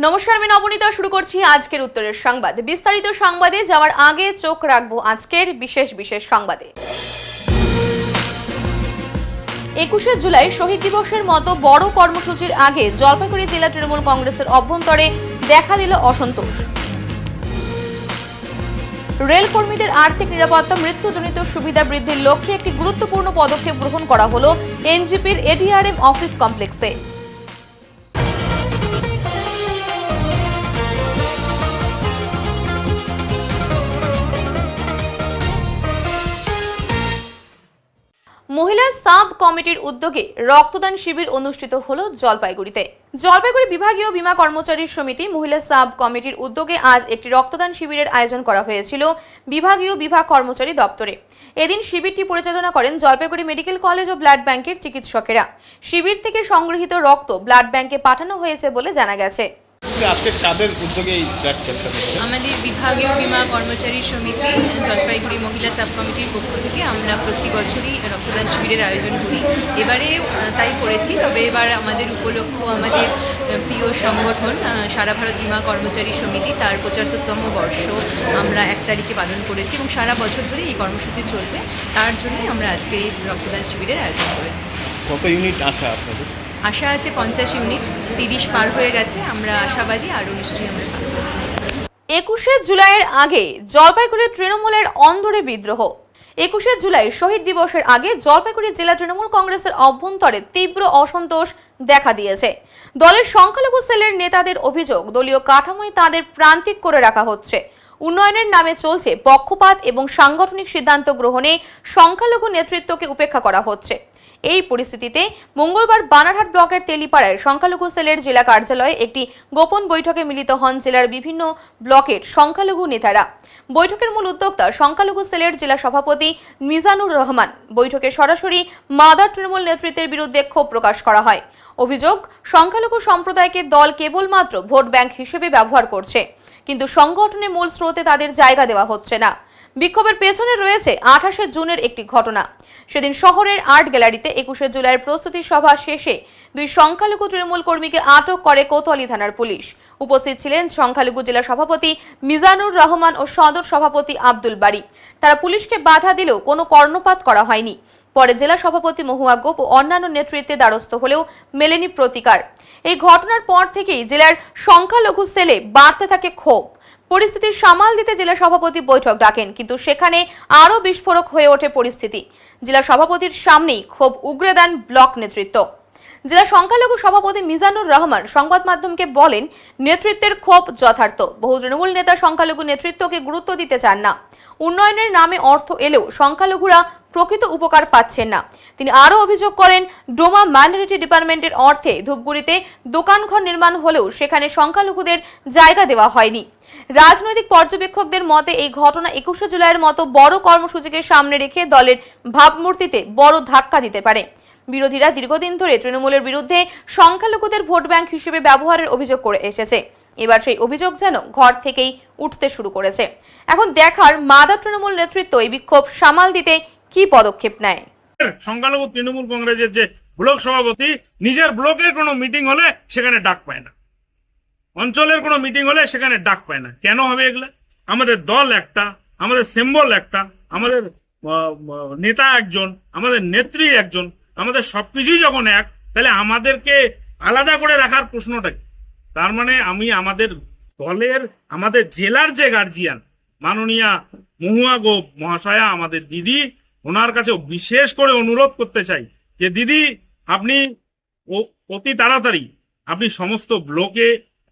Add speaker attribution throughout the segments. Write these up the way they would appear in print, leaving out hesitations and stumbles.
Speaker 1: নমস্কার, আমি নবনীতা। শুরু করছি আজকের উত্তরের সংবাদ। বিস্তারিত সংবাদে যাওয়ার আগে চোখ রাখবো আজকের বিশেষ সংবাদে। 21শে জুলাই শহীদ দিবসের মতো বড় কর্মসূচির আগে জলপাইগুড়ি জেলা তৃণমূল কংগ্রেসের অভ্যন্তরে দেখা দিল অসন্তোষ। রেল কর্মীদের আর্থিক নিরাপত্তা মৃত্যুজনিত সুবিধা বৃদ্ধির লক্ষ্যে একটি গুরুত্বপূর্ণ পদক্ষেপ গ্রহণ করা হলো এনজিপির এডিআরএম অফিস কমপ্লেক্সে। মহিলা সাব কমিটির উদ্যোগে রক্তদান শিবির অনুষ্ঠিত হলো জলপাইগুড়িতে। জলপাইগুড়ি বিভাগীয় বীমা কর্মচারী সমিতি মহিলা সাব কমিটির উদ্যোগে আজ একটি রক্তদান শিবিরের আয়োজন করা হয়েছিল বিভাগীয় বিভাগ কর্মচারী দপ্তরে। এদিন শিবিরটি পরিচালনা করেন জলপাইগুড়ি মেডিকেল কলেজ ও ব্লাড ব্যাংকের চিকিৎসকেরা। শিবির থেকে সংগৃহীত রক্ত ব্লাড ব্যাংকে পাঠানো হয়েছে বলে জানা গেছে।
Speaker 2: আজকে কাদের উদ্যোগে এই ব্লাড ক্যাম্পটা?
Speaker 3: আমাদের বিভাগীয় বীমা কর্মচারী সমিতি জলপাইগুড়ি মহিলা সাব কমিটির পক্ষ থেকে আমরা প্রতি বছরই রক্তদান শিবিরের আয়োজন করি। এবারে তাই করেছি, তবে এবার আমাদের উপলক্ষ আমাদের প্রিয় সংগঠন সারা ভারত বীমা কর্মচারী সমিতি তার ৭৫তম বর্ষ আমরা ১ তারিখে পালন করেছি এবং সারা বছর ধরে এই কর্মসূচি চলবে। তার জন্যই আমরা আজকে এই রক্তদান শিবিরের আয়োজন করেছি।
Speaker 2: কত ইউনিট আশা আপনাদের?
Speaker 3: আশা আছে ৫০ ইউনিট, ৩০ পার হয়ে গেছে। আমরা আশাবাদী আরও নিশ্চয়ই আমরা।
Speaker 1: ২১শে জুলাইয়ের আগে জলপাইগুড়ি তৃণমূলের অন্দরে বিদ্রোহ। ২১শে জুলাই শহীদ দিবসের আগে জলপাইগুড়ি জেলা তৃণমূল কংগ্রেসের অভ্যন্তরে তীব্র অসন্তোষ দেখা দিয়েছে। দলের সংখ্যালঘু সেলের নেতাদের অভিযোগ, দলীয় কাঠামোয় তাদের প্রান্তিক করে রাখা হচ্ছে। উন্নয়নের নামে চলছে পক্ষপাত এবং সাংগঠনিক সিদ্ধান্ত গ্রহণে সংখ্যালঘু নেতৃত্বকে উপেক্ষা করা হচ্ছে। এই পরিস্থিতিতে মঙ্গলবার বানারহাট ব্লকের তেলিপাড়ায় সংখ্যালঘু সেলের জেলা কার্যালয়ে একটি গোপন বৈঠকে মিলিত হন জেলার বিভিন্ন ব্লকের সংখ্যালঘু নেতারা। বৈঠকের মূল উদ্যোক্তা সংখ্যালঘু সেলের জেলা সভাপতি মিজানুর রহমান। বৈঠকে সরাসরি মাদার তৃণমূল নেতৃত্বের বিরুদ্ধে ক্ষোভ প্রকাশ করা হয়। অভিযোগ, সংখ্যালঘু সম্প্রদায়কে দল কেবলমাত্র ভোট ব্যাংক হিসেবে ব্যবহার করছে, কিন্তু সংগঠনের মূল স্রোতে তাদের জায়গা দেওয়া হচ্ছে না। বিক্ষোভের পেছনে রয়েছে ২৮শে জুনের একটি ঘটনা। সেদিন শহরের আর্ট গ্যালারিতে ২১শে জুলাইয়ের প্রস্তুতি সভা শেষে ২ সংখ্যালঘু তৃণমূল কর্মীকে আটক করে কোতোয়ালি থানার পুলিশ। উপস্থিত ছিলেন সংখ্যালঘু জেলা সভাপতি মিজানুর রহমান ও সদর সভাপতি আব্দুল বারী। তারা পুলিশকে বাধা দিলেও কোনো কর্ণপাত করা হয়নি। পরে জেলা সভাপতি মহুয়া গোপ ও অন্যান্য নেতৃত্বে দ্বারস্থ হলেও মেলেনি প্রতিকার। এই ঘটনার পর থেকেই জেলার সংখ্যালঘু সেলে বাড়তে থাকে ক্ষোভ। পরিস্থিতি সামাল দিতে জেলা সভাপতি বৈঠক ডাকেন, কিন্তু সেখানে আরও বিস্ফোরক হয়ে ওঠে পরিস্থিতি। জেলা সভাপতির সামনেই ক্ষোভ উগরে দেন ব্লক নেতৃত্ব। জেলা সংখ্যালঘু সভাপতি মিজানুর রহমান সংবাদ মাধ্যমকে বলেন, নেতৃত্বের ক্ষোভ যথার্থ। বহু তৃণমূল নেতা সংখ্যালঘু নেতৃত্বকে গুরুত্ব দিতে চান না। উন্নয়নের নামে অর্থ এলেও সংখ্যালঘুরা প্রকৃত উপকার পাচ্ছেন না। তিনি আরও অভিযোগ করেন, ডোমা মাইনরিটি ডিপার্টমেন্টের অর্থে ধূপগুড়িতে দোকানঘর নির্মাণ হলেও সেখানে সংখ্যালঘুদের জায়গা দেওয়া হয়নি। রাজনৈতিক পর্যবেক্ষকদের মতে এই ঘটনা ২১শে জুলাইয়ের মতো বড় কর্মসূচিকে সামনে রেখে দলের ভাবমূর্তিতে বড় ধাক্কা দিতে পারে। বিরোধীরা দীর্ঘদিন ধরে তৃণমূলের বিরুদ্ধে সংখ্যালঘুদের ভোট ব্যাংক হিসেবে ব্যবহারের অভিযোগ করে এসেছে। এবার সেই অভিযোগ যেন ঘর থেকেই উঠতে শুরু করেছে। এখন দেখার মাদার তৃণমূল নেতৃত্ব এই বিক্ষোভ সামাল দিতে কি পদক্ষেপ নেয়।
Speaker 4: সংখ্যালঘু তৃণমূল কংগ্রেসের যে ব্লক সভাপতি নিজের ব্লকের কোনো মিটিং হলে সেখানে ডাক পায় না, অঞ্চলের কোনো মিটিং হলে সেখানে ডাক পায় না। কেন হবে এগুলো? আমাদের দল একটা, আমাদের সিম্বল একটা, আমাদের নেতা একজন, আমাদের নেত্রী একজন, আমাদের সবকিছুই যখন এক, তাহলে আমাদেরকে আলাদা করে রাখার প্রশ্নটা কি? তার মানে আমি আমাদের দলের, আমাদের জেলার যে গার্জিয়ান মাননীয়া মহুয়া গোপ মহাশয়া, আমাদের দিদি, ওনার কাছে বিশেষ করে অনুরোধ করতে চাই যে দিদি, আপনি অতি তাড়াতাড়ি আপনি সমস্ত ব্লকে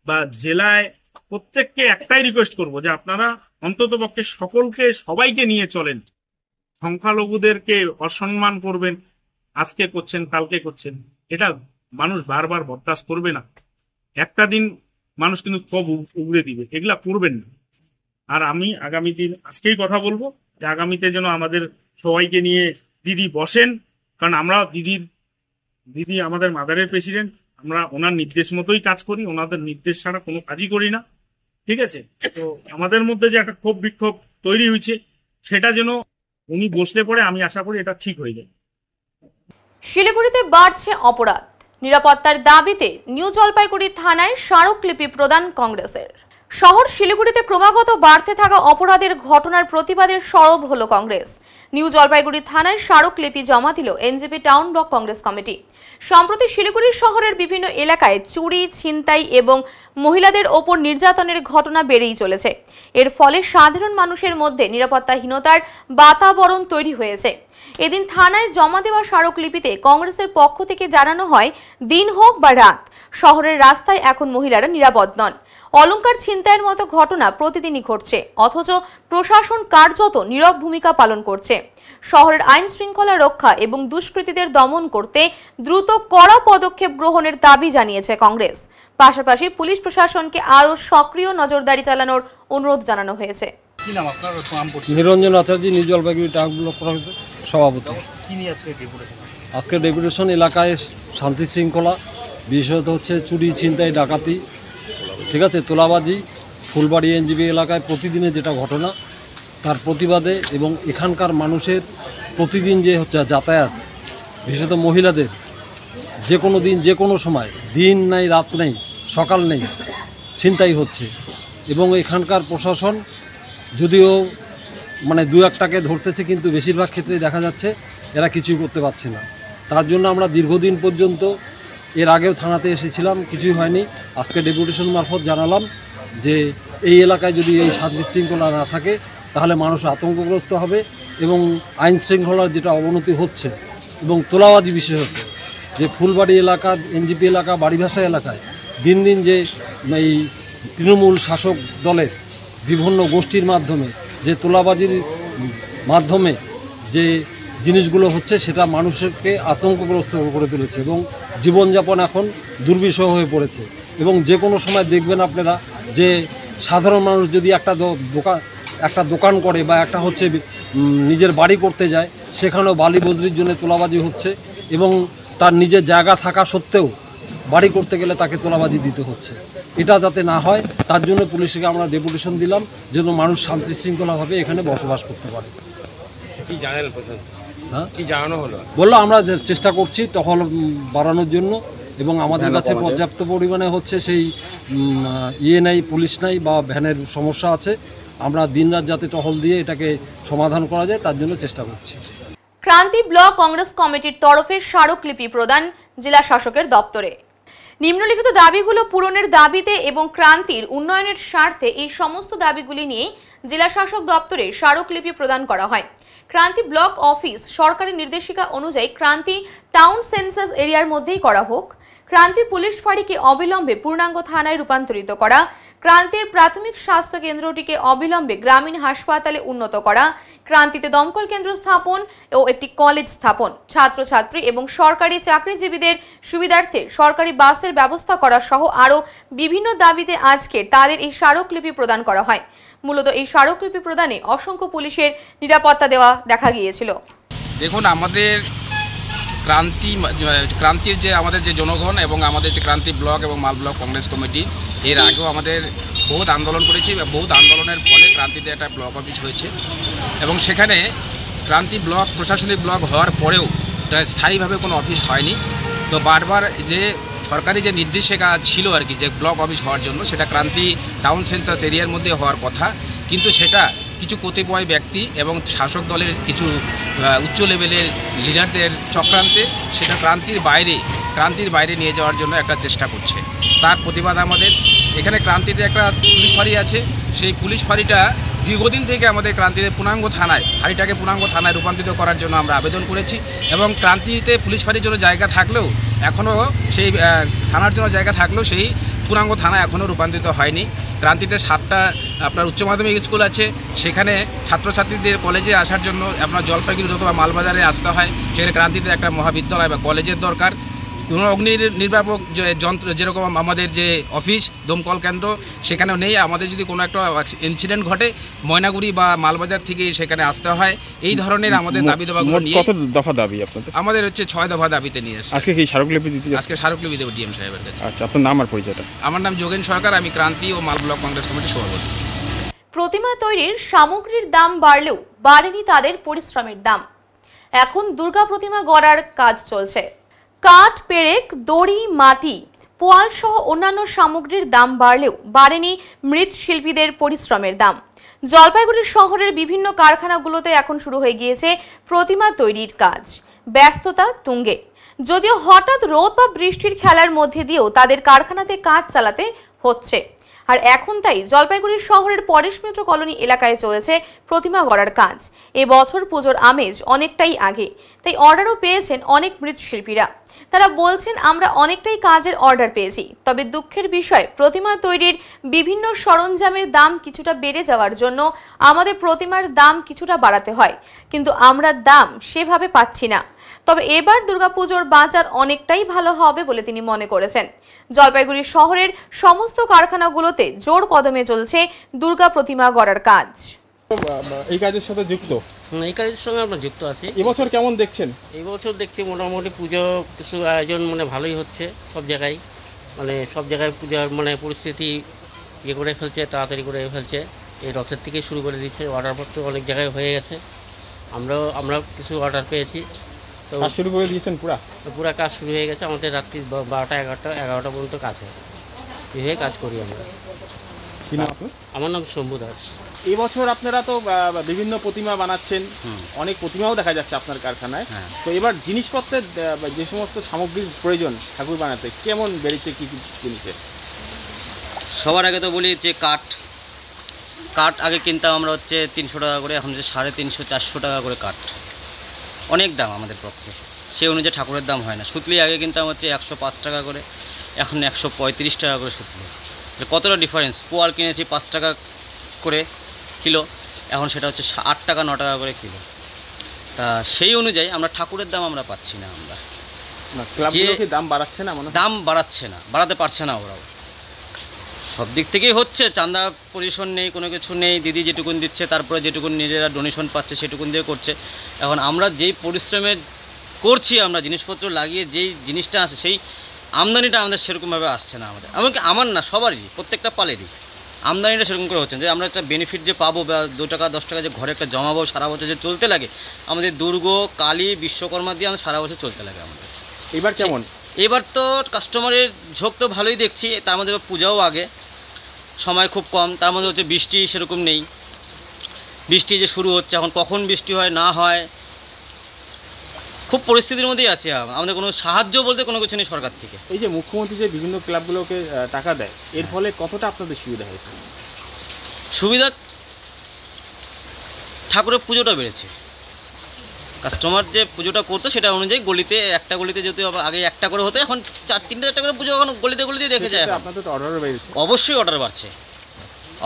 Speaker 4: বা জেলায় প্রত্যেককে একটাই রিকোয়েস্ট করব যে আপনারা অন্তত পক্ষে সকলকে, সবাইকে নিয়ে চলেন। সংখ্যালঘুদেরকে অসম্মান করবেন, আজকে করছেন কালকে করছেন, এটা মানুষ বারবার বরদাস্ত করবে না। একটা দিন মানুষ কিন্তু ক্ষোভ উগড়ে দিবে, এগুলা করবেন না। আর আমি আগামী দিন আজকেই কথা বলবো যে আগামীতে যেন আমাদের সবাইকে নিয়ে দিদি বসেন, কারণ আমরা দিদি আমাদের মাদারের প্রেসিডেন্ট, আমরা ওনার নির্দেশ মতোই কাজ করি, ওনাদের নির্দেশ ছাড়া কোনো কাজই করি না। ঠিক আছে? তো আমাদের মধ্যে যে একটা ক্ষোভ বিক্ষোভ তৈরি হয়েছে, সেটা যেন উনি বসলে পরে আমি আশা করি এটা ঠিক হয়ে যায়।
Speaker 1: শিলিগুড়িতে বাড়ছে অপরাধ। নিরাপত্তার দাবিতে নিউ জলপাইগুড়ি থানায় স্মারকলিপি প্রদান কংগ্রেসের। শহর শিলিগুড়িতে ক্রমাগত বাড়তে থাকা অপরাধের ঘটনার প্রতিবাদে সরব হলো কংগ্রেস। নিউ জলপাইগুড়ি থানায় স্মারকলিপি জমা দিল NJP town block Congress committee. সম্প্রতি শিলিগুড়ি শহরের বিভিন্ন এলাকায় চুরি, ছিনতাই এবং মহিলাদের ওপর নির্যাতনের ঘটনা বেড়েই চলেছে। এর ফলে সাধারণ মানুষের মধ্যে নিরাপত্তাহীনতার বাতাবরণ তৈরি হয়েছে। এদিন থানায় জমা দেওয়া স্মারকলিপিতে কংগ্রেসের পক্ষ থেকে জানানো হয়, দিন হোক বা রাত, শহরের রাস্তায় এখন মহিলারা নিরাপদ নন। অলংকার ছিনতাইয়ের মতো ঘটনা প্রতিদিনই ঘটছে, অথচ প্রশাসন কার্যত নীরব ভূমিকা পালন করছে। শহরের আইন শৃঙ্খলা রক্ষা এবং দুষ্কৃতীদের দমন করতে দ্রুত কড়া পদক্ষেপ গ্রহণের দাবি জানিয়েছে কংগ্রেস। পাশাপাশি পুলিশ প্রশাসনকে আরও সক্রিয় নজরদারি চালানোর অনুরোধ জানানো হয়েছে।
Speaker 2: কি নাম আপনার?
Speaker 5: নিরঞ্জন আচার্য, নিউ জলপাইগুড়ি টাউন ব্লক কংগ্রেসের সভাপতি।
Speaker 2: কি নিয়ে আজকে ডেপুটেশন?
Speaker 5: আজকে ডেপুটেশন এলাকায় শান্তি শৃঙ্খলা, বিশেষত হচ্ছে চুরি, ছিনতাই, ডাকাতি, ঠিক আছে, তোলাবাজি, ফুলবাড়ি এনজিবি এলাকায় প্রতিদিনের যেটা ঘটনা তার প্রতিবাদে এবং এখানকার মানুষের প্রতিদিন যে হচ্ছে যাতায়াত, বিশেষত মহিলাদের যে কোনো দিন যে কোনো সময়, দিন নাই রাত নেই সকাল নেই, ছিনতাই হচ্ছে। এবং এখানকার প্রশাসন যদিও মানে দু একটাকে ধরতেছে, কিন্তু বেশিরভাগ ক্ষেত্রেই দেখা যাচ্ছে এরা কিছুই করতে পারছে না। তার জন্য আমরা দীর্ঘদিন পর্যন্ত এর আগেও থানাতে এসেছিলাম, কিছুই হয়নি। আজকে ডেপুটেশন মারফত জানালাম যে এই এলাকায় যদি এই শান্তি শৃঙ্খলা না থাকে তাহলে মানুষ আতঙ্কগ্রস্ত হবে এবং আইন শৃঙ্খলার যেটা অবনতি হচ্ছে এবং তোলাবাজি বিশেষত যে ফুলবাড়ি এলাকা, এনজিপি এলাকা, বাড়িভাষা এলাকায় দিন দিন যে এই তৃণমূল শাসক দলের বিভিন্ন গোষ্ঠীর মাধ্যমে যে তোলাবাজির মাধ্যমে যে জিনিসগুলো হচ্ছে সেটা মানুষকে আতঙ্কগ্রস্ত করে তুলেছে এবং জীবনযাপন এখন দুর্বিষহ হয়ে পড়েছে। এবং যে কোনো সময় দেখবেন আপনারা যে সাধারণ মানুষ যদি একটা দোকান করে বা একটা হচ্ছে নিজের বাড়ি করতে যায়, সেখানেও বালি বজ্রির জন্য তোলাবাজি হচ্ছে এবং তার নিজের জায়গা থাকা সত্ত্বেও বাড়ি করতে গেলে তাকে তোলাবাজি দিতে হচ্ছে। এটা যাতে না হয় তার জন্য পুলিশকে আমরা ডেপুটেশন দিলাম, যেন মানুষ শান্তি শৃঙ্খলাভাবে এখানে বসবাস করতে পারে।
Speaker 2: কি জানালেন প্রশাসন?
Speaker 5: হ্যাঁ,
Speaker 2: কি জানানো হলো?
Speaker 5: বললো আমরা চেষ্টা করছি টহল বাড়ানোর জন্য এবং আমাদের কাছে পর্যাপ্ত পরিমাণে হচ্ছে সেই নাই, পুলিশ নাই বা ভ্যানের সমস্যা আছে। আমরা দিনরাত যাতে টহল দিয়ে এটাকে সমাধান করা যায় তার জন্য চেষ্টা করছি।
Speaker 1: ক্রান্তি ব্লক কংগ্রেস কমিটির তরফে স্মারকলিপি প্রদান জেলা শাসকের দপ্তরে। নিম্নলিখিত দাবিগুলো পূরণের দাবিতে এবং ক্রান্তির উন্নয়নের স্বার্থে এই সমস্ত দাবিগুলি নিয়ে জেলা শাসক দপ্তরে স্মারকলিপি প্রদান করা হয়। ক্রান্তি ব্লক অফিস সরকারি নির্দেশিকা অনুযায়ী ক্রান্তি টাউন সেন্সাস এরিয়ার মধ্যেই করা হোক, ক্রান্তি পুলিশ ফাঁড়িকে অবিলম্বে পূর্ণাঙ্গ থানায় রূপান্তরিত করা, ক্রান্তির প্রাথমিক স্বাস্থ্য কেন্দ্রটিকে অবিলম্বে গ্রামীণ হাসপাতালে উন্নত করা, ক্রান্তিতে দমকল কেন্দ্র স্থাপন ও একটি কলেজ স্থাপন, ছাত্রছাত্রী এবং সরকারি চাকরিজীবীদের সুবিধার্থে সরকারি বাসের ব্যবস্থা করা সহ আরও বিভিন্ন দাবিতে আজকে তাদের এই স্মারকলিপি প্রদান করা হয়। মূলত এই স্মারকলিপি প্রদানে অসংখ্য পুলিশের নিরাপত্তা দেওয়া দেখা গিয়েছিল।
Speaker 6: দেখুন, আমাদের ক্রান্তির যে আমাদের যে জনগণ এবং আমাদের যে ক্রান্তি ব্লক এবং মাল ব্লক কংগ্রেস কমিটি এর আগেও আমাদের বহুত আন্দোলন করেছি। বহুত আন্দোলনের ফলে ক্রান্তিতে একটা ব্লক অফিস হয়েছে এবং সেখানে ক্রান্তি ব্লক প্রশাসনিক ব্লক হওয়ার পরেও স্থায়ীভাবে কোনো অফিস হয়নি। তো বারবার যে সরকারি যে নির্দেশিকা ছিল আর কি, যে ব্লক অফিস হওয়ার জন্য, সেটা ক্রান্তি টাউন সেন্সাস এরিয়ার মধ্যে হওয়ার কথা, কিন্তু সেটা কিছু কতিপয় ব্যক্তি এবং শাসক দলের কিছু উচ্চ লেভেলের লিডারদের চক্রান্তে সেটা ক্রান্তির বাইরে নিয়ে যাওয়ার জন্য একটা চেষ্টা করছে। তার প্রতিবাদ আমাদের এখানে ক্রান্তিতে একটা পুলিশ ফাঁড়ি আছে, সেই পুলিশ ফাঁড়িটা দীর্ঘদিন থেকে আমাদের ক্রান্তিতে পূর্ণাঙ্গ থানায় রূপান্তরিত করার জন্য আমরা আবেদন করেছি এবং ক্রান্তিতে পুলিশ ফাঁড়ির জন্য জায়গা থাকলেও এখনও সেই থানার জন্য জায়গা থাকলেও সেই পূর্ণাঙ্গ থানা এখনও রূপান্তরিত হয়নি। ক্রান্তিতে 7টা আপনার উচ্চ মাধ্যমিক স্কুল আছে, সেখানে ছাত্রছাত্রীদের কলেজে আসার জন্য আপনার জলপাইগুড়ি অথবা মালবাজারে আসতে হয়। সেখানে ক্রান্তিতে একটা মহাবিদ্যালয় বা কলেজের দরকার। কোনো অগ্নি নির্বাপক যন্ত্র যেরকম আমাদের যে অফিস দমকল কেন্দ্র সেখানেও নেই। আমাদের যদি কোনো একটা ইনসিডেন্ট ঘটে ময়নাগুড়ি বা মালবাজার থেকে সেখানে আসতে হয়। এই ধরনের আমাদের দাবি দাবাগুলো নিয়ে
Speaker 2: কত দফা দাবি আপনাদের?
Speaker 6: আমাদের হচ্ছে 6 দফা দাবিতে নিয়ে এসেছি।
Speaker 2: আজকে কি স্মারকলিপি দিতে?
Speaker 6: আজকে স্মারকলিপি দেব ডিএম সাহেবের কাছে।
Speaker 2: আচ্ছা, আপনার নাম আর পরিচয়টা?
Speaker 6: আমার নাম যোগেন সরকার, আমি ক্রান্তি ও মাল ব্লক কংগ্রেস কমিটির সভাপতি।
Speaker 1: প্রতিমা তৈরির সামগ্রীর দাম বাড়লেও বাড়েনি তাদের পরিশ্রমের দাম। এখন দুর্গা প্রতিমা গড়ার কাজ চলছে। কাঠ, পেরেক, দড়ি, মাটি, পোয়াল সহ অন্যান্য সামগ্রীর দাম বাড়লেও বাড়েনি মৃৎশিল্পীদের পরিশ্রমের দাম। জলপাইগুড়ি শহরের বিভিন্ন কারখানাগুলোতে এখন শুরু হয়ে গিয়েছে প্রতিমা তৈরির কাজ। ব্যস্ততা তুঙ্গে। যদিও হঠাৎ রোদ বা বৃষ্টির খেলার মধ্যে দিয়েও তাদের কারখানাতে কাজ চালাতে হচ্ছে। আর এখন তাই জলপাইগুড়ি শহরের পরেশ মিত্র কলোনি এলাকায় চলেছে প্রতিমা গড়ার কাজ। এবছর পুজোর আমেজ অনেকটাই আগে, তাই অর্ডারও পেয়েছেন অনেক মৃৎশিল্পীরা। তারা বলছেন, আমরা অনেকটাই কাজের অর্ডার পেয়েছি, তবে দুঃখের বিষয় প্রতিমা তৈরির বিভিন্ন সরঞ্জামের দাম কিছুটা বেড়ে যাওয়ার জন্য আমাদের প্রতিমার দাম কিছুটা বাড়াতে হয়, কিন্তু আমরা দাম সেভাবে পাচ্ছি না। তবে এবার দুর্গাপুজোর বাজার অনেকটাই ভালো হবে বলে তিনি মনে করেছেন। জলপাইগুড়ি শহরের সমস্ত কারখানাগুলোতে জোর কদমে চলছে দুর্গা প্রতিমা গড়ার কাজ।
Speaker 2: এই কাজের সাথে যুক্ত,
Speaker 7: এই কাজের সঙ্গে আমরা যুক্ত আছি।
Speaker 2: এবছর কেমন দেখছেন?
Speaker 7: এই বছর দেখছি মোটামুটি পুজো কিছু আয়োজন ভালোই হচ্ছে সব জায়গায়। সব জায়গায় পূজার পরিস্থিতি ইয়ে করে ফেলছে, তাড়াতাড়ি করে ফেলছে। এই রথের থেকে শুরু করে দিচ্ছে, অর্ডারপত্র অনেক জায়গায় হয়ে গেছে। আমরা কিছু অর্ডার পেয়েছি, তো
Speaker 2: কাজ শুরু করে দিয়েছেন?
Speaker 7: পুরা কাজ শুরু হয়ে গেছে। আমাদের রাত্রি 12টা 11টা পর্যন্ত কাজ হয়, এইভাবে কাজ করি আমরা।
Speaker 2: কি নাম আপনার?
Speaker 7: আমার নাম শম্ভু দাস।
Speaker 2: এবছর আপনারা তো বিভিন্ন প্রতিমা বানাচ্ছেন, অনেক প্রতিমাও দেখা যাচ্ছে আপনার কারখানায়। তো এবার জিনিসপত্রের যে সমস্ত সামগ্রীর প্রয়োজন ঠাকুর বানাতে কেমন বেড়েছে, কি কি জিনিসের?
Speaker 8: সবার আগে তো বলি যে কাঠ আগে কিনতাম আমরা হচ্ছে 300 টাকা করে, এখন হচ্ছে 350-400 টাকা করে কাঠ। অনেক দাম আমাদের পক্ষে, সেই অনুযায়ী ঠাকুরের দাম হয় না। সুতলি আগে কিনতাম হচ্ছে 105 টাকা করে, এখন 135 টাকা করে সুতলি। কতটা ডিফারেন্স! পোয়াল কিনেছি 5 টাকা করে কিলো, এখন সেটা হচ্ছে 8 টাকা 9 টাকা করে কিলো। তা সেই অনুযায়ী আমরা ঠাকুরের দাম আমরা পাচ্ছি না। আমরা
Speaker 2: ক্লাবগুলো কি দাম বাড়াচ্ছে না?
Speaker 8: দাম বাড়াচ্ছে না, বাড়াতে পারছে না ওরাও। সব দিক থেকেই হচ্ছে, চাঁদা পজিশন নেই, কোনো কিছু নেই। দিদি যেটুকুন দিচ্ছে, তারপরে যেটুকুন নিজেরা ডোনেশন পাচ্ছে সেটুকুন দিয়ে করছে। এখন আমরা যেই পরিশ্রমের করছি, আমরা জিনিসপত্র লাগিয়ে যেই জিনিসটা আছে, সেই আমদানিটা আমাদের সেরকমভাবে আসছে না। এমনকি আমার না, সবারই, প্রত্যেকটা পালেরই আমদানিটা সেরকম করে হচ্ছে যে আমরা একটা বেনিফিট যে পাবো বা 2 টাকা 10 টাকা যে ঘরে একটা জমাবো, সারা বছর যে চলতে লাগে আমাদের, দুর্গা, কালী, বিশ্বকর্মা দিয়ে আমাদের সারা বছর চলতে লাগে আমাদের।
Speaker 2: এবার কেমন?
Speaker 8: এবার তো কাস্টমারের ঝোঁক তো ভালোই দেখছি। তার মধ্যে পূজাও আগে, সময় খুব কম, তার মধ্যে হচ্ছে বৃষ্টি সেরকম নেই। বৃষ্টি যে শুরু হচ্ছে, এখন কখন বৃষ্টি হয় না হয়, খুব পরিস্থিতির মধ্যেই আছি। আমাদের কোনো সাহায্য বলতে কোনো কিছু নেই সরকার থেকে।
Speaker 2: এই যে মুখ্যমন্ত্রী যে বিভিন্ন ক্লাবগুলোকে টাকা দেয়, এর ফলে কতটা আপনাদের সুবিধা হয়েছে?
Speaker 8: সুবিধা, ঠাকুরের পুজোটা বেড়েছে। কাস্টমার যে পুজোটা করতো সেটা অনুযায়ী গলিতে, একটা গলিতে যেহেতু আগে একটা করে হতো, এখন 4-3টা করে পুজো এখন গলিতে গলিতে দেখে যায়।
Speaker 2: আপনাদের তো অর্ডারও বেড়েছে?
Speaker 8: অবশ্যই অর্ডার বাড়ছে,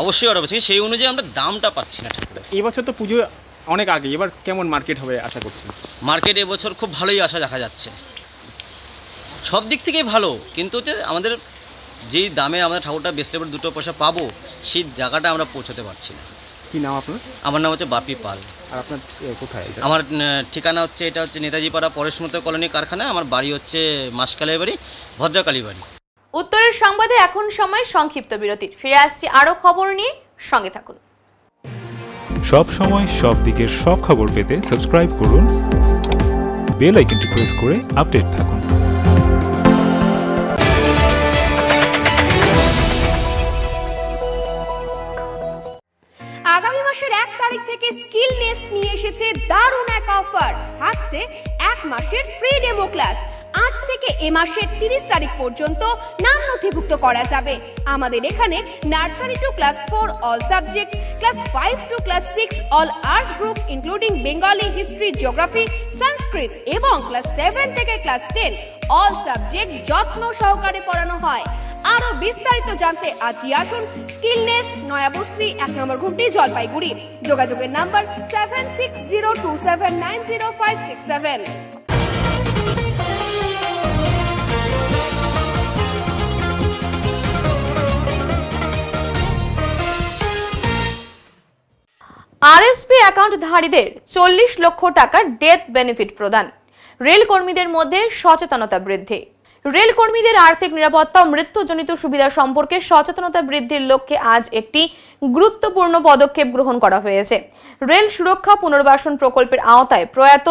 Speaker 8: অবশ্যই অর্ডার বাড়ছে। সেই অনুযায়ী আমরা দামটা পাচ্ছি না ঠাকুরের।
Speaker 2: এই বছর তো পুজো অনেক আগে, এবার কেমন মার্কেট হবে আশা করছেন?
Speaker 8: মার্কেট এবছর খুব ভালোই আশা দেখা যাচ্ছে, সব দিক থেকেই ভালো। কিন্তু হচ্ছে আমাদের যেই দামে আমাদের ঠাকুরটা বেচলে পরে 2 পয়সা পাবো, সেই জায়গাটা আমরা পৌঁছতে পারছি না।
Speaker 2: কি নাম আপনার?
Speaker 8: আমার নাম হচ্ছে বাপি পাল।
Speaker 2: আর আপনার কোথায়?
Speaker 8: আমার ঠিকানা হচ্ছে, এটা হচ্ছে নেতাজিপাড়া পরেশ মিত্র কলোনি কারখানা। আমার বাড়ি হচ্ছে মাসকালী বাড়ি, ভদ্রকালী বাড়ি।
Speaker 1: উত্তরের সংবাদে এখন সময় সংক্ষিপ্ত বিরতির। ফিরে আসছি আরো খবর নিয়ে, সঙ্গে থাকুন।
Speaker 9: সব সময় সব দিকের সব খবর পেতে সাবস্ক্রাইব করুন, বেল আইকনটি প্রেস করে আপডেট থাকুন।
Speaker 10: আগামী মাসের 1 তারিখ থেকে স্কিল নেস্ট নিয়ে এসেছে দারুণ এক অফার। থাকছে 1 মাসের ফ্রি ডেমো ক্লাস। আজ থেকে এ মাসের 30 তারিখ পর্যন্ত নাম নথিভুক্ত করা যাবে। আমাদের এখানে nursery to class 4 all subject, class 5 to class 6 all arts group including Bengali, history, geography, Sanskrit এবং ক্লাস 7 থেকে ক্লাস 10 অল সাবজেক্ট যত্ন সহকারে পড়ানো হয়। আরো বিস্তারিত জানতে আজই আসুন স্কিল নেস্ট, নয়াবস্তি, 1 নম্বর ঘুমটি, জলপাইগুড়ি। যোগাযোগের নাম্বার 7602790567।
Speaker 1: আরএসপি অ্যাকাউন্টধারীদের 40 লক্ষ টাকা ডেথ বেনিফিট প্রদান। রেল কর্মীদের মধ্যে সচেতনতা বৃদ্ধি। রেল কর্মীদের আর্থিক নিরাপত্তা ও মৃত্যুজনিত সুবিধা সম্পর্কে সচেতনতা বৃদ্ধির লক্ষ্যে আজ একটি গুরুত্বপূর্ণ পদক্ষেপ গ্রহণ করা হয়েছে। রেল সুরক্ষা পুনর্বাসন প্রকল্পের আওতায় প্রয়াত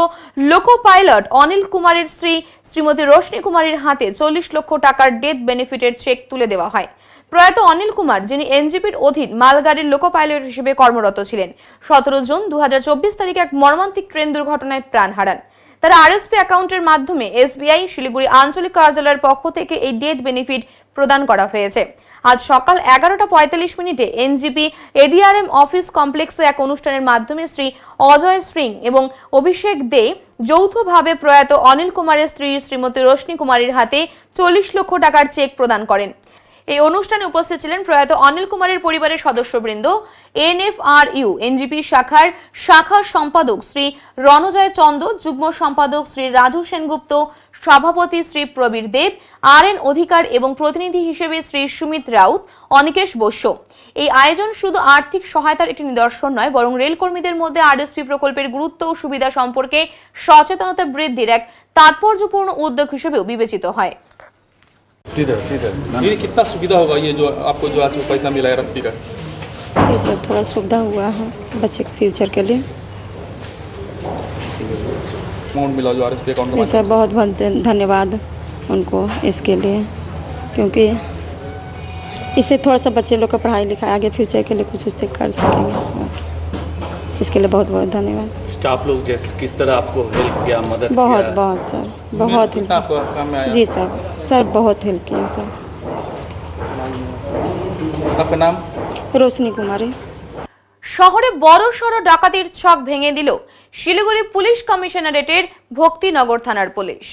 Speaker 1: লোকো পাইলট অনিল কুমারের স্ত্রী শ্রীমতী রোশনি কুমারীর হাতে 40 লক্ষ টাকার ডেথ বেনিফিটের চেক তুলে দেওয়া হয়। প্রয়াত অনিল কুমার, যিনি এনজিপির অধীন মালগাড়ির লোকো পাইলট হিসেবে কর্মরত ছিলেন, 17 জুন 2024 তারিখে এক মর্মান্তিক ট্রেন দুর্ঘটনায় প্রাণ হারান। তারা আরএসপি অ্যাকাউন্টের মাধ্যমে এসবিআই শিলিগুড়ি আঞ্চলিক কার্যালয়ের পক্ষ থেকে এই ডেথ বেনিফিট প্রদান করা হয়েছে। আজ সকাল 11:45 এনজিপি এডিআরএম অফিস কমপ্লেক্সে এক অনুষ্ঠানের মাধ্যমে শ্রী অজয় সিং এবং অভিষেক দে যৌথভাবে প্রয়াত অনিল কুমারের স্ত্রী শ্রীমতী রোশনি কুমারীর হাতে 40 লক্ষ টাকার চেক প্রদান করেন। এই অনুষ্ঠানে উপস্থিত ছিলেন প্রয়াত অনিল কুমারের পরিবারের সদস্যবৃন্দ, এনএফআরইউ এনজিপি শাখা সম্পাদক শ্রী রণজয় চন্দ, যুগ্ম সম্পাদক শ্রী রাজু সেনগুপ্ত, সভাপতি শ্রী প্রবীর দেব, আরএন অধিকার এবং প্রতিনিধি হিসেবে শ্রী সুমিত রাউত, অনিকেশ বৈশ্য। এই আয়োজন শুধু আর্থিক সহায়তার একটি নিদর্শন নয়, বরং রেল কর্মীদের মধ্যে আরএসপি প্রকল্পের গুরুত্ব ও সুবিধা সম্পর্কে সচেতনতা বৃদ্ধির এক তাৎপর্যপূর্ণ উদ্যোগ হিসেবেও বিবেচিত হয়।
Speaker 11: ये कितना सुविधा होगा ये जो आपको जो आज पैसा मिला है आरएसपी का?
Speaker 12: जी सर, थोड़ा सुविधा हुआ है बच्चे के फ्यूचर के लिए।
Speaker 11: अमाउंट मिला जो आरएसपी अकाउंट
Speaker 12: जी सर, बहुत बहुत धन्यवाद उनको इसके लिए, क्योंकि इससे थोड़ा सा बच्चे लोग का पढ़ाई लिखाई आगे फ्यूचर के लिए कुछ इससे कर सकेंगे। इसके लिए बहुत बहुत धन्यवाद।
Speaker 11: स्टाफ लोग जैसे किस तरह आपको हेल्प किया, मदद
Speaker 12: बहुत बहुत सर, बहुत हेल्प।
Speaker 11: आपको काम में आया?
Speaker 12: जी सर बहुत हेल्प किया सर।
Speaker 11: आपका नाम?
Speaker 12: रोशनी कुमारी।
Speaker 1: শহরে বড়সড় ডাকাতির ছক ভেঙে দিল শিলিগুড়ি পুলিশ কমিশনারেটের ভক্তিনগর থানার পুলিশ।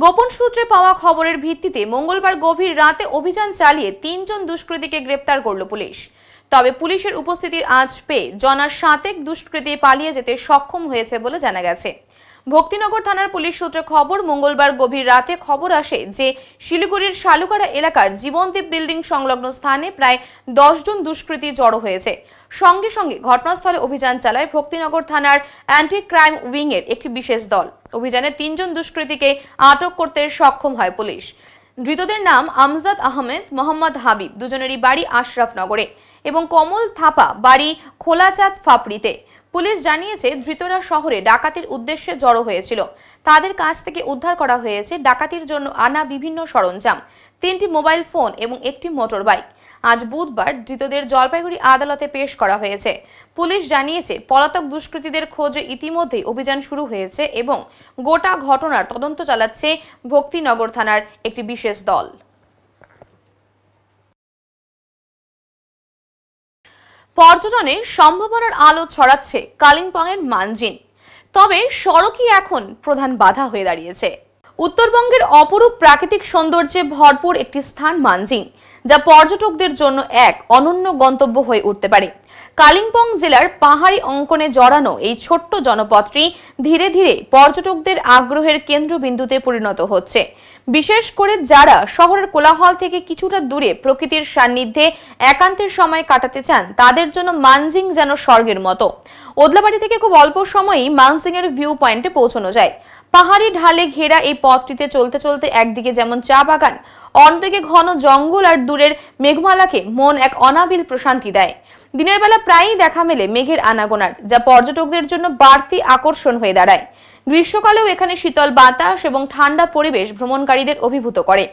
Speaker 1: গোপন সূত্রে পাওয়া খবরের ভিত্তিতে মঙ্গলবার গভীর রাতে অভিযান চালিয়ে 3 জন দুষ্কৃতীকে গ্রেপ্তার করল পুলিশ। তবে পুলিশের উপস্থিতির আঁচ পেয়ে জনার 7 দুষ্কৃতী পালিয়ে যেতে সক্ষম হয়েছে বলে জানা গেছে। ভক্তিনগর থানার পুলিশ সূত্রে খবর, মঙ্গলবার গভীর রাতে খবর আসে যে শিলিগুড়ির শালুকাড়া এলাকার জীবনদীপ বিল্ডিং সংলগ্ন স্থানে প্রায় 10 জন দুষ্কৃতী জড়ো হয়েছে। সঙ্গে সঙ্গে ঘটনাস্থলে অভিযান চালায় ভক্তিনগর থানার অ্যান্টি ক্রাইম উইং এর একটি বিশেষ দল। অভিযানে 3 জন দুষ্কৃতীকে আটক করতে সক্ষম হয় পুলিশ। ধৃতদের নাম আমজাদ আহমেদ, মোহাম্মদ হাবিব, দুজনেরই বাড়ি আশরাফনগরে, এবং কমল থাপা, বাড়ি খোলাচাঁদ ফাপড়িতে। পুলিশ জানিয়েছে ধৃতরা শহরে ডাকাতির উদ্দেশ্যে জড়ো হয়েছিল। তাদের কাছ থেকে উদ্ধার করা হয়েছে ডাকাতির জন্য আনা বিভিন্ন সরঞ্জাম, 3টি মোবাইল ফোন এবং একটি মোটর বাইক। আজ বুধবার ধৃতদের জলপাইগুড়ি আদালতে পেশ করা হয়েছে। পুলিশ জানিয়েছে পলাতক দুষ্কৃতীদের খোঁজে ইতিমধ্যেই অভিযান শুরু হয়েছে এবং গোটা ঘটনার তদন্ত চালাচ্ছে ভক্তিনগর থানার একটি বিশেষ দল। পর্যটনে সম্ভাবনার আলো ছড়াচ্ছে কালিম্পংয়ের মানজিং, তবে সড়কই এখন প্রধান বাধা হয়ে দাঁড়িয়েছে। উত্তরবঙ্গের অপরূপ প্রাকৃতিক সৌন্দর্যে ভরপুর একটি স্থান মানজিং, যা পর্যটকদের জন্য এক অনন্য গন্তব্য হয়ে উঠতে পারে। কালিম্পং জেলার পাহাড়ি অঙ্কনে জড়ানো এই ছোট্ট জনপদটি ধীরে ধীরে পর্যটকদের আগ্রহের কেন্দ্রবিন্দুতে পরিণত হচ্ছে। বিশেষ করে যারা শহরের কোলাহল থেকে কিছুটা দূরে প্রকৃতির সান্নিধ্যে একান্তের সময় কাটাতে চান, তাদের জন্য মানজিং যেন স্বর্গের মতো। ওদলাবাড়ি থেকে খুব অল্প সময়েই মানজিং এর ভিউ পয়েন্টে পৌঁছানো যায়। পাহাড়ি ঢালে ঘেরা এই পথটিতে চলতে চলতে একদিকে যেমন চা বাগান, অন্যদিকে ঘন জঙ্গল আর দূরের মেঘমালাকে মন এক অনাবিল প্রশান্তি দেয়। দিনের বেলা প্রায়ই দেখা মেলে মেঘের আনাগোনার, যা পর্যটকদের জন্য বাড়তি আকর্ষণ হয়ে দাঁড়ায়। গ্রীষ্মকালেও এখানে শীতল বাতাস এবং ঠান্ডা পরিবেশ ভ্রমণকারীদের অভিভূত করে।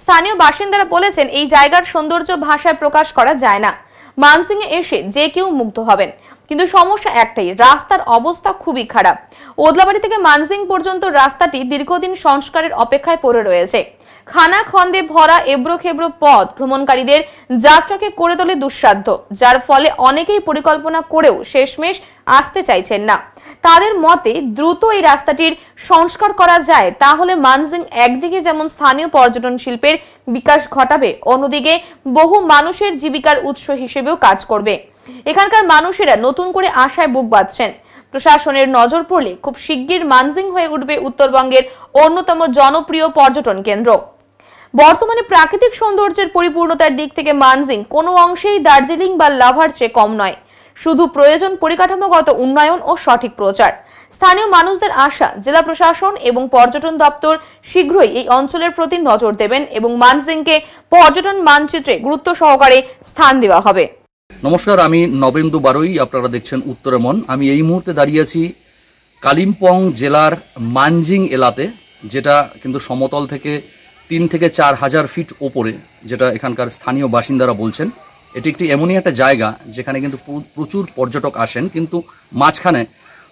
Speaker 1: স্থানীয় বাসিন্দারা বলেছেন, এই জায়গার সৌন্দর্য ভাষায় প্রকাশ করা যায় না। মানসিং এ এসে যে কেউ মুগ্ধ হবেন, কিন্তু সমস্যা একটাই, রাস্তার অবস্থা খুবই খারাপ। ওদলাবাড়ি থেকে মানসিং পর্যন্ত রাস্তাটি দীর্ঘদিন সংস্কারের অপেক্ষায় পড়ে রয়েছে। খানাখন্দে ভরা এবড়ো খেবড়ো পথ ভ্রমণকারীদের যাত্রাকে করে তোলে দুঃসাধ্য, যার ফলে অনেকেই পরিকল্পনা করেও শেষমেশ আসতে চাইছেন না। তাদের মতে দ্রুত এই রাস্তাটির সংস্কার করা যায়, তাহলে মানজিং একদিকে যেমন স্থানীয় পর্যটন শিল্পের বিকাশ ঘটাবে, অন্যদিকে বহু মানুষের জীবিকার উৎস হিসেবেও কাজ করবে। এখানকার মানুষেরা নতুন করে আশায় বুক বাঁধছেন। প্রশাসনের নজর পড়লে খুব শিগগির মানজিং হয়ে উঠবে উত্তরবঙ্গের অন্যতম জনপ্রিয় পর্যটন কেন্দ্র। বর্তমানে প্রাকৃতিক সৌন্দর্যের পরিপূর্ণতার দিক থেকে মানজিং কোনো অংশেই দার্জিলিং বা লাভার চেয়ে কম নয়। শুধু প্রয়োজন পরিকাঠামোগত উন্নয়ন ও সঠিক প্রচার। স্থানীয় মানুষদের আশা, জেলা প্রশাসন এবং পর্যটন দপ্তর শীঘ্রই এই অঞ্চলের প্রতি নজর দেবেন এবং মানজিংকে পর্যটন মানচিত্রে গুরুত্ব সহকারে স্থান দেওয়া হবে।
Speaker 13: নমস্কার, আমি নবেন্দু বারুই, আপনারা দেখছেন উত্তরে মন। আমি এই মুহূর্তে দাঁড়িয়ে আছি কালিম্পং জেলার মানজিং এলাকাতে, যেটা কিন্তু সমতল থেকে 3 থেকে 4 হাজার ফিট ওপরে, যেটা এখানকার স্থানীয় বাসিন্দারা বলছেন। এটি একটি এমনই একটা জায়গা যেখানে কিন্তু প্রচুর পর্যটক আসেন, কিন্তু মাঝখানে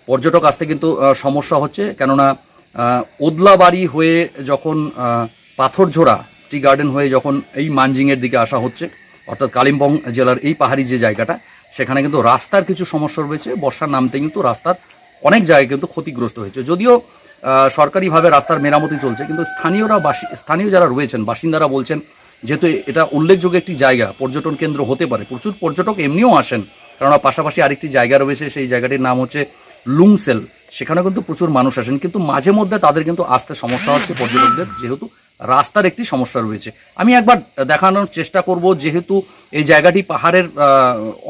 Speaker 13: পর্যটক আসতে কিন্তু সমস্যা হচ্ছে, কেননা ওদলাবাড়ি হয়ে যখন পাথরঝোড়া টি গার্ডেন হয়ে যখন এই মানজিংয়ের দিকে আসা হচ্ছে, অর্থাৎ কালিম্পং জেলার এই পাহাড়ি যে জায়গাটা, সেখানে কিন্তু রাস্তার কিছু সমস্যা রয়েছে। বর্ষার নামতে কিন্তু রাস্তার অনেক জায়গায় কিন্তু ক্ষতিগ্রস্ত হয়েছে। যদিও সরকারিভাবে রাস্তার মেরামতি চলছে, কিন্তু স্থানীয় যারা রয়েছেন বাসিন্দারা বলছেন, যেহেতু এটা উল্লেখযোগ্য একটি জায়গা, পর্যটন কেন্দ্র হতে পারে, প্রচুর পর্যটক এমনিও আসেন, কেননা পাশাপাশি আরেকটি জায়গা রয়েছে, সেই জায়গাটির নাম হচ্ছে লুংসেল, সেখানে কিন্তু প্রচুর মানুষ আসেন, কিন্তু মাঝে মধ্যে তাদের কিন্তু আসতে সমস্যা হচ্ছে পর্যটকদের, যেহেতু রাস্তার একটি সমস্যা রয়েছে। আমি একবার দেখানোর চেষ্টা করব, যেহেতু এই জায়গাটি পাহাড়ের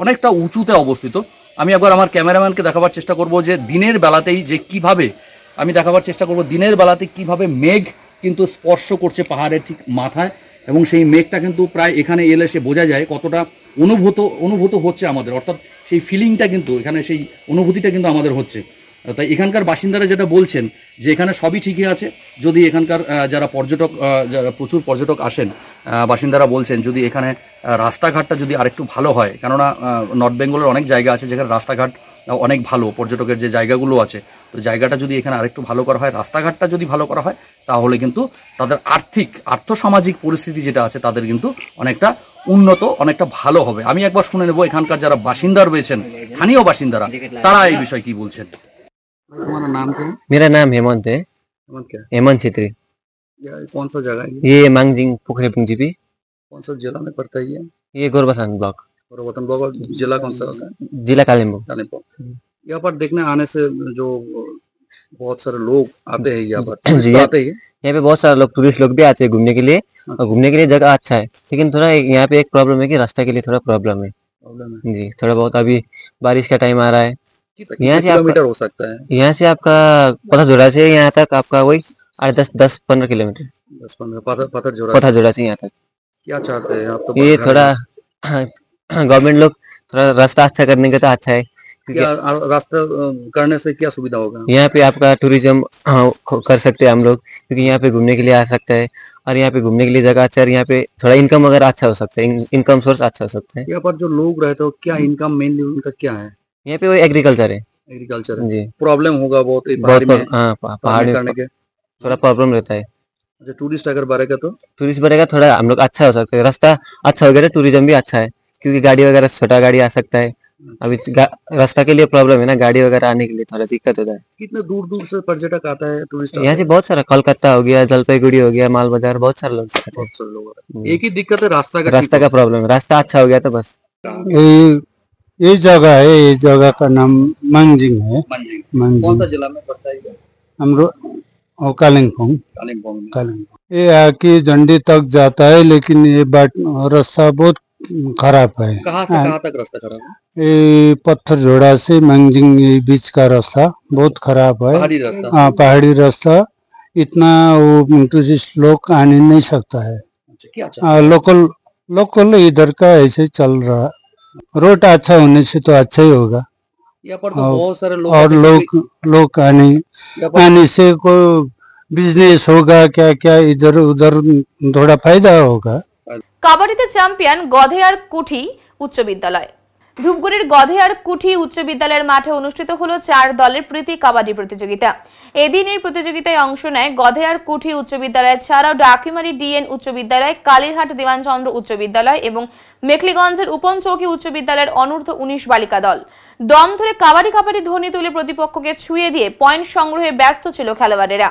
Speaker 13: অনেকটা উঁচুতে অবস্থিত। আমি একবার আমার ক্যামেরাম্যানকে দেখাবার চেষ্টা করব যে দিনের বেলাতেই যে কিভাবে দিনের বেলাতে কিভাবে মেঘ কিন্তু স্পর্শ করছে পাহাড়ের ঠিক মাথায়, এবং সেই মেঘটা কিন্তু প্রায় এখানে এলে সে বোঝা যায় কতটা অনুভূত হচ্ছে আমাদের, অর্থাৎ সেই ফিলিংটা কিন্তু এখানে, সেই অনুভূতিটা কিন্তু আমাদের হচ্ছে। তাই এখানকার বাসিন্দারা যেটা বলছেন যে এখানে সবই ঠিকই আছে, যদি এখানকার যারা প্রচুর পর্যটক আসেন, বাসিন্দারা বলছেন যদি এখানে রাস্তাঘাটটা যদি আরেকটু ভালো হয়, কেননা নর্থ বেঙ্গলের অনেক জায়গা আছে যেখানে রাস্তাঘাট অনেক ভালো, পর্যটকের যে জায়গাগুলো আছে, তো জায়গাটা যদি এখানে আরেকটু ভালো করা হয়, রাস্তাঘাটটা যদি ভালো করা হয়, তাহলে কিন্তু তাদের আর্থসামাজিক পরিস্থিতি যেটা আছে তাদের কিন্তু অনেকটা উন্নত, অনেকটা ভালো হবে। আমি একবার শুনে নেব এখানকার যারা বাসিন্দা রয়েছেন, স্থানীয় বাসিন্দারা, তারা এই বিষয়ে কি বলছেন।
Speaker 14: तुम्हारा नाम क्या है?
Speaker 15: मेरा नाम हेमंत है।
Speaker 14: हेमंत क्या?
Speaker 15: हेमंत छेत्री।
Speaker 14: कौन सा जगह है?
Speaker 15: ये मांगजिंग पोखरे पुंजीपी।
Speaker 14: कौन सा जिला में पड़ता है
Speaker 15: ये गोरबथान ब्लॉक।
Speaker 14: गोरबथान ब्लॉक। और जिला कौन सा होता है?
Speaker 15: जिला कालिम्पोंग।
Speaker 14: यहाँ पर देखने आने से जो बहुत सारे लोग आते हैं यहाँ पर
Speaker 15: जी,
Speaker 14: आते हैं
Speaker 15: यहाँ पे बहुत सारे लोग, टूरिस्ट लोग भी आते हैं घूमने के लिए, और घूमने के लिए जगह अच्छा है, लेकिन थोड़ा यहाँ पे एक प्रॉब्लम है कि रास्ता के लिए थोड़ा प्रॉब्लम है जी, थोड़ा बहुत। अभी बारिश का टाइम आ रहा है, यहाँ से
Speaker 14: किलोमीटर हो सकता है?
Speaker 15: यहाँ से आपका पत्थरझोड़ा से यहाँ तक आपका वही 10-15 किलोमीटर।
Speaker 14: 10-15
Speaker 15: पत्थरझोड़ा से यहाँ तक।
Speaker 14: क्या चाहते हैं आप? तो
Speaker 15: ये थोड़ा गवर्नमेंट लोग थोड़ा रास्ता अच्छा करने का तो अच्छा है,
Speaker 14: क्या रास्ता करने से क्या सुविधा होगा?
Speaker 15: यहाँ पे आपका टूरिज्म कर सकते हैं हम लोग, क्योंकि यहाँ पे घूमने के लिए आ सकता है, और यहाँ पे घूमने के लिए जगह अच्छा है, यहाँ पे थोड़ा इनकम वगैरह अच्छा हो सकता है, इनकम सोर्स अच्छा हो सकता है।
Speaker 14: यहाँ पर जो लोग रहते हो, क्या इनकम मेनली उनका क्या है?
Speaker 15: यहाँ पे वही एग्रीकल्चर है।
Speaker 14: Agriculture
Speaker 15: G.
Speaker 14: प्रॉब्लम होगा बहुत
Speaker 15: पहाड़
Speaker 14: करने के
Speaker 15: थोड़ा प्रॉब्लम रहता है।
Speaker 14: अच्छा, टूरिस्ट अगर बढ़ेगा तो?
Speaker 15: टूरिस्ट बढ़ेगा, थोड़ा हम लोग अच्छा हो सकता है, रास्ता अच्छा हो गया तो टूरिज्म भी अच्छा है, क्योंकि गाड़ी वगैरह, छोटा गाड़ी आ सकता है। अभी रास्ता के लिए प्रॉब्लम है ना, गाड़ी वगैरह आने के लिए थोड़ा दिक्कत होता है।
Speaker 14: कितने दूर दूर से पर्यटक आता है, टूरिस्ट?
Speaker 15: यहाँ से बहुत सारा, कोलकाता हो गया, जलपाईगुड़ी हो गया, माल बाजार, बहुत सारे लोग आते हैं।
Speaker 14: एक ही दिक्कत है, रास्ता
Speaker 15: का प्रॉब्लम है, रास्ता अच्छा हो गया तो बस।
Speaker 16: ये जगह है, ये जगह का नाम मांगजिंग है।
Speaker 14: कौन सा जिला में पड़ता है?
Speaker 16: हम कालिम्पोंग। ये आके झंडी तक जाता है, लेकिन ये रास्ता बहुत खराब है।
Speaker 14: कहाँ से कहाँ तक रास्ता खराब है?
Speaker 16: ये पत्थरझोड़ा से मांगजिंग बीच का रास्ता बहुत खराब है।
Speaker 14: पहाड़ी रास्ता?
Speaker 16: हाँ, पहाड़ी रास्ता, इतना वो टूरिस्ट लोग आने नहीं सकता है। लोकल इधर का ऐसे चल रहा है। रोड अच्छा होने से तो अच्छा ही होगा।
Speaker 14: यहाँ पर तो बहुत सारे लोग
Speaker 16: और लोग आने से कोई बिजनेस होगा, क्या क्या इधर उधर थोड़ा फायदा होगा।
Speaker 1: কাবাডিতে চ্যাম্পিয়ন গধেয়ার কুঠি উচ্চ বিদ্যালয়। ধূপগুড়ির গধেয়ার কুঠি উচ্চ বিদ্যালয়ের মাঠে অনুষ্ঠিত হলো 4 দলের প্রীতি কাবাডি প্রতিযোগিতা। এদিন এই প্রতিযোগিতায় অংশ নেয় গধেয়ার কুঠি উচ্চ বিদ্যালয় ছাড়াও ডাকুমারি ডিএন উচ্চ বিদ্যালয়, কালীরহাট দেওয়ানচন্দ্র উচ্চ বিদ্যালয় এবং মেখলিগঞ্জের উপনচৌকি উচ্চ বিদ্যালয়ের অনূর্ধ্ব 19 বালিকা দল। দম ধরে কাবাডি কাবাডি ধ্বনি তুলে প্রতিপক্ষকে ছুঁয়ে দিয়ে পয়েন্ট সংগ্রহে ব্যস্ত ছিল খেলোয়াড়েরা।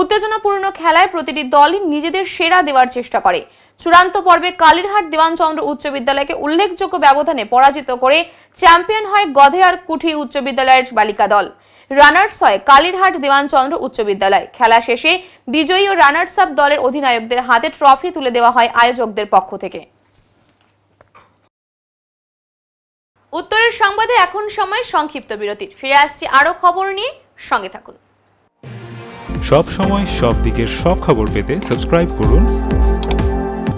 Speaker 1: উত্তেজনাপূর্ণ খেলায় প্রতিটি দলই নিজেদের সেরা দেওয়ার চেষ্টা করে। চূড়ান্ত পর্বে কালীরহাট দেওয়ানচন্দ্র উচ্চ বিদ্যালয়কে উল্লেখযোগ্য ব্যবধানে পরাজিত করে চ্যাম্পিয়ন হয় গধেয়ার কুঠি উচ্চ বিদ্যালয়ের বালিকা দল। রানার্স হয় কালীরহাট দেওয়ানচন্দ্র উচ্চ বিদ্যালয়। খেলা শেষে বিজয়ী ও রানার্স আপ দলের অধিনায়কদের হাতে ট্রফি তুলে দেওয়া হয় আয়োজকদের পক্ষ থেকে। উত্তরের সংবাদে এখন সময় সংক্ষিপ্ত বিরতির। ফিরে আসছি আরো খবর নিয়ে, সঙ্গে থাকুন।
Speaker 9: সব সময় সব দিকের সব খবর পেতে সাবস্ক্রাইব করুন,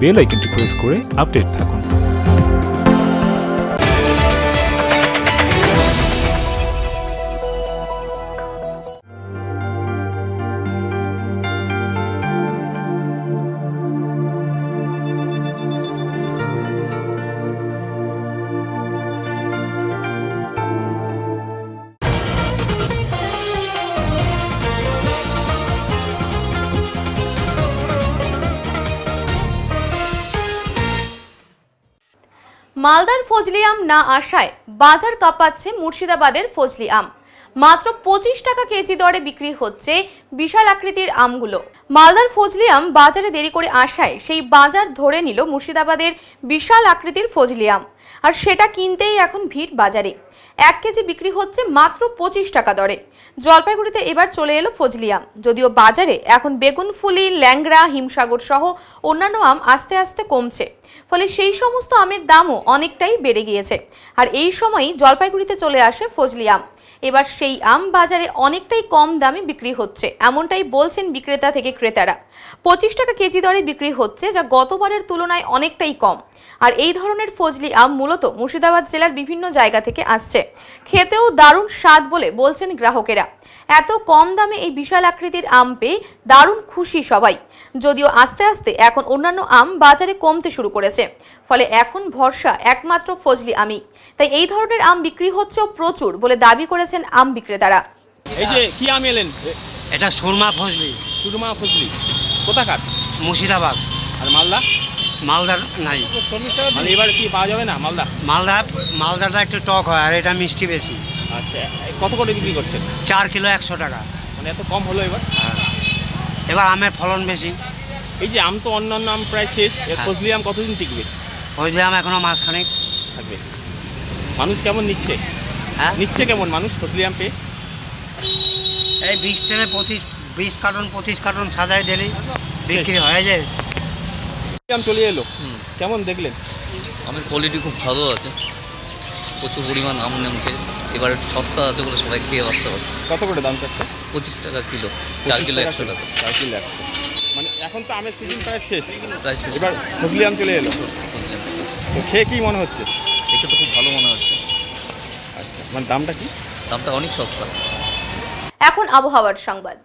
Speaker 9: বেল আইকনটি প্রেস করে আপডেট থাকুন।
Speaker 1: মালদার ফজলি আম না আসায় বাজার কাঁপাচ্ছে মুর্শিদাবাদের ফজলি আম। মাত্র 25 টাকা কেজি দরে বিক্রি হচ্ছে বিশাল আকৃতির আমগুলো। মালদার ফজলি আম বাজারে দেরি করে আসায় সেই বাজার ধরে নিল মুর্শিদাবাদের বিশাল আকৃতির ফজলি আম, আর সেটা কিনতেই এখন ভিড় বাজারে। 1 কেজি বিক্রি হচ্ছে মাত্র 25 টাকা দরে। জলপাইগুড়িতে এবার চলে এলো ফজলি আম, যদিও বাজারে এখন বেগুনফুলি, ল্যাংড়া, হিমসাগর সহ অন্যান্য আম আস্তে আস্তে কমছে, ফলে সেই সমস্ত আমের দামও অনেকটাই বেড়ে গিয়েছে। আর এই সময়ই জলপাইগুড়িতে চলে আসে ফজলি আম। এবার সেই আম বাজারে অনেকটাই কম দামে বিক্রি হচ্ছে, এমনটাই বলছেন বিক্রেতা থেকে ক্রেতারা। 25 টাকা কেজি দরে বিক্রি হচ্ছে, যা গতবারের তুলনায় অনেকটাই কম। আর এই ধরনের ফজলি আম মূলত মুর্শিদাবাদ জেলার বিভিন্ন জায়গা থেকে আসছে। খেতেও দারুণ স্বাদ বলে বলছেন গ্রাহকেরা। এত কম দামে এই বিশাল আকৃতির আম পেয়ে দারুণ খুশি সবাই। যদিও আস্তে আস্তে এখন অন্যান্য আম বাজারে কমতে শুরু করেছে, ফলে এখন ভরসা একমাত্র ফজলি আমই। তাই এই ধরনের আম বিক্রি হচ্ছেও প্রচুর বলে দাবি করেছেন আম বিক্রেতারা।
Speaker 2: এই যে কি আম এলেন?
Speaker 17: এটা সুরমা ফজলি।
Speaker 2: সুরমা ফজলি কোথাকার?
Speaker 17: মুর্শিদাবাদ।
Speaker 2: আর মালদা?
Speaker 17: মালদার নাই।
Speaker 2: মানে এবার কি পাওয়া যাবে না মালদা?
Speaker 17: মালদাটা একটু টক হয়, আর এটা মিষ্টি বেশি।
Speaker 2: আচ্ছা, কত করে বিক্রি করছেন?
Speaker 17: 4 কিলো 100 টাকা।
Speaker 2: মানে এত কম হলো এবার?
Speaker 17: এবার আমের ফলন বেশি।
Speaker 2: এই যে আম তো অন্যান্য আম প্রায় শেষ, এর ফজলি আম কতদিন টিকবে?
Speaker 17: ফজলি আম এখনো মাসখানেক
Speaker 2: থাকবে। মানুষ কেমন নিচ্ছে? নিচ্ছে কেমন মানুষ ফজলি আম পেয়ে?
Speaker 17: এই 20 থেকে 25 কার্টন 25 কার্টন সাজায় ডেলি বিক্রি হয়ে যায়।
Speaker 2: আম চলে এলো, কেমন দেখলেন?
Speaker 18: আমের কোয়ালিটি খুব ভালো আছে, প্রচুর পরিমাণ আম নামছে। এবার সস্তা আছে বলে সবাই খেয়ে বাঁচতে পারছে।
Speaker 2: কত করে দাম চাচ্ছে?
Speaker 18: 25 টাকা কিলো, 4 কিলো 100 টাকা।
Speaker 2: 4 কিলো 100। মানে এখন তো আমের সিজন প্রায় শেষ, এবার ফজলি আম চলে এলো, তো খেয়ে কি মনে হচ্ছে?
Speaker 18: দেখে তো খুব ভালো মনে হচ্ছে।
Speaker 2: আচ্ছা, মানে দামটা কি?
Speaker 18: দামটা অনেক সস্তা।
Speaker 1: এখন আবহাওয়ার সংবাদ।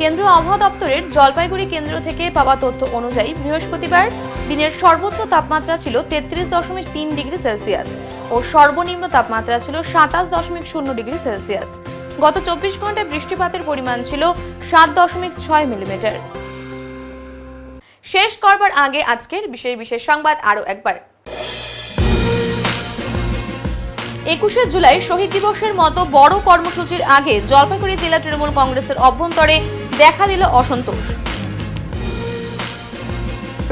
Speaker 1: কেন্দ্রীয় আবহাওয়া দপ্তরের জলপাইগুড়ি কেন্দ্র থেকে পাওয়া তথ্য অনুযায়ী বৃহস্পতিবার দিনের সর্বোচ্চ তাপমাত্রা ছিল 33.3 ডিগ্রি সেলসিয়াস ও সর্বনিম্ন তাপমাত্রা ছিল 27.0 ডিগ্রি সেলসিয়াস। গত 24 ঘন্টায় বৃষ্টিপাতের পরিমাণ ছিল 7.6 মিলিমিটার। শেষ করবার আগে আজকের বিশেষ বিশেষ সংবাদ আরও একবার। 21শে জুলাই শহীদ দিবসের মতো বড় কর্মসূচির আগে জলপাইগুড়ি জেলা তৃণমূল কংগ্রেসের অভ্যন্তরে দেখা দিল অসন্তোষ।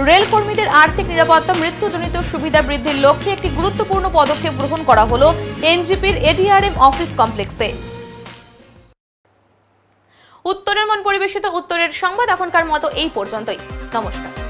Speaker 1: রেল কর্মীদের আর্থিক নিরাপত্তা, মৃত্যুজনিত সুবিধা বৃদ্ধির লক্ষ্যে একটি গুরুত্বপূর্ণ পদক্ষেপ গ্রহণ করা হলো এনজিপির এডিআরএম অফিস কমপ্লেক্সে। উত্তরের মন পরিবেশিত উত্তরের সংবাদ এখনকার মতো এই পর্যন্তই। নমস্কার।